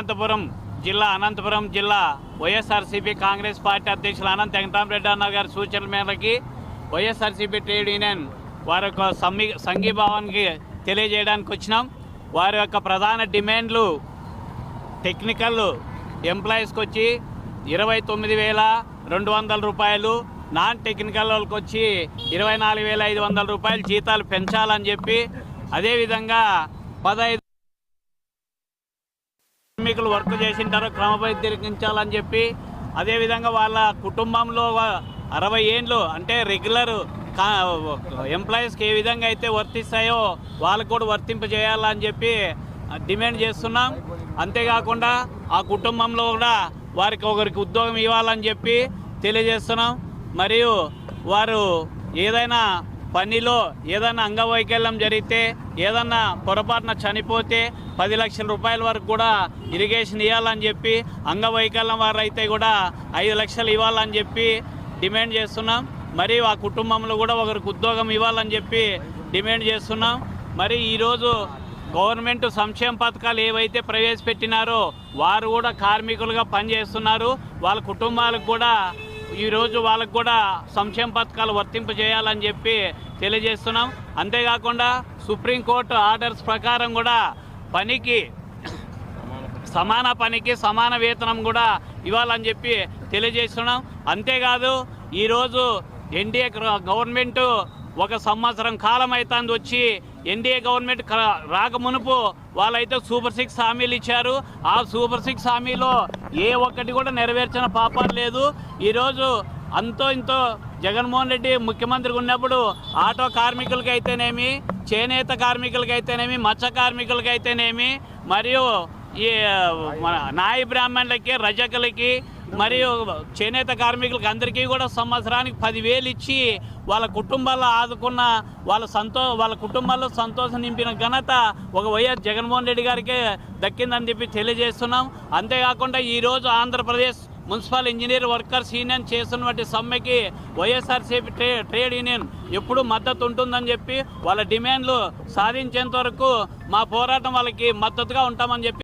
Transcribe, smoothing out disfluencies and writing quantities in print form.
అనంతపురం జిల్లా వైఎస్ఆర్సీపీ కాంగ్రెస్ పార్టీ అధ్యక్షులు అనంత వెంకటరామరెడ్డి అన్న గారి సూచనల మేరకి వైఎస్ఆర్సీపీ ట్రేడ్ యూనియన్ వారి యొక్క సంఘీభావానికి తెలియజేయడానికి వచ్చినాం. వారి యొక్క ప్రధాన డిమాండ్లు టెక్నికల్ ఎంప్లాయీస్కి వచ్చి 29,200 రూపాయలు, నాన్ టెక్నికల్ వాళ్ళకి వచ్చి 24,500 రూపాయలు జీతాలు పెంచాలని చెప్పి, అదేవిధంగా 15 కార్మికులు వర్క్ చేసింటారో క్రమబద్ధీకరించాలని చెప్పి, అదేవిధంగా వాళ్ళ కుటుంబంలో 60 ఏండ్లు అంటే రెగ్యులర్ ఎంప్లాయీస్కి ఏ విధంగా అయితే వర్తిస్తాయో వాళ్ళకు కూడా వర్తింపజేయాలని చెప్పి డిమాండ్ చేస్తున్నాం. అంతేకాకుండా ఆ కుటుంబంలో కూడా వారికి ఒకరికి ఉద్యోగం ఇవ్వాలని చెప్పి తెలియజేస్తున్నాం. మరియు వారు ఏదైనా పనిలో ఏదైనా అంగవైకల్యం జరిగితే, ఏదన్నా పొరపాటున చనిపోతే 10 లక్షల రూపాయల వరకు కూడా ఇరిగేషన్ ఇవ్వాలని చెప్పి, అంగవైకల్యం వారు అయితే కూడా 5 లక్షలు ఇవ్వాలని చెప్పి డిమాండ్ చేస్తున్నాం. మరియు ఆ కుటుంబంలో కూడా ఒకరికి ఉద్యోగం ఇవ్వాలని చెప్పి డిమాండ్ చేస్తున్నాం. మరి ఈరోజు గవర్నమెంట్ సంక్షేమ పథకాలు ఏవైతే ప్రవేశపెట్టినారో వారు కూడా కార్మికులుగా పనిచేస్తున్నారు. వాళ్ళ కుటుంబాలకు కూడా ఈరోజు వాళ్ళకు కూడా సంక్షేమ పథకాలు వర్తింపజేయాలని చెప్పి తెలియజేస్తున్నాం. అంతేకాకుండా సుప్రీంకోర్టు ఆర్డర్స్ ప్రకారం కూడా సమాన పనికి సమాన వేతనం కూడా ఇవ్వాలని చెప్పి తెలియజేస్తున్నాం. అంతేకాదు ఈరోజు ఎన్డీఏ గవర్నమెంటు 1 సంవత్సరం కాలం అవుతుంది వచ్చి, ఎన్డీఏ గవర్నమెంట్ రాకమునుపు వాళ్ళైతే సూపర్ 6 హామీలు ఇచ్చారు. ఆ సూపర్ 6 హామీలో ఏ ఒక్కటి కూడా నెరవేర్చిన పాపాలు లేదు. ఈరోజు అంతో ఇంతో జగన్మోహన్ రెడ్డి ముఖ్యమంత్రిగా ఉన్నప్పుడు ఆటో కార్మికులకైతేనేమి, చేనేత కార్మికులకైతేనేమి, మత్స్య కార్మికులకైతేనేమి, మరియు ఈ నాయి బ్రాహ్మణులకి, రజకులకి, మరియు చేనేత కార్మికులకి అందరికీ కూడా సంవత్సరానికి 10,000 ఇచ్చి వాళ్ళ కుటుంబాల్లో ఆదుకున్న వాళ్ళ కుటుంబాల్లో సంతోషం నింపిన ఘనత ఒక వైఎస్ జగన్మోహన్ రెడ్డి గారికి దక్కిందని చెప్పి తెలియజేస్తున్నాం. అంతేకాకుండా ఈరోజు Andhra Pradesh municipal engineer workers union చేస్తున్నటువంటి సమ్మెకి వైఎస్ఆర్సీపీ ట్రేడ్ యూనియన్ ఎప్పుడూ మద్దతు ఉంటుందని చెప్పి, వాళ్ళ డిమాండ్లు సాధించేంత వరకు మా పోరాటం వాళ్ళకి మద్దతుగా ఉంటామని చెప్పి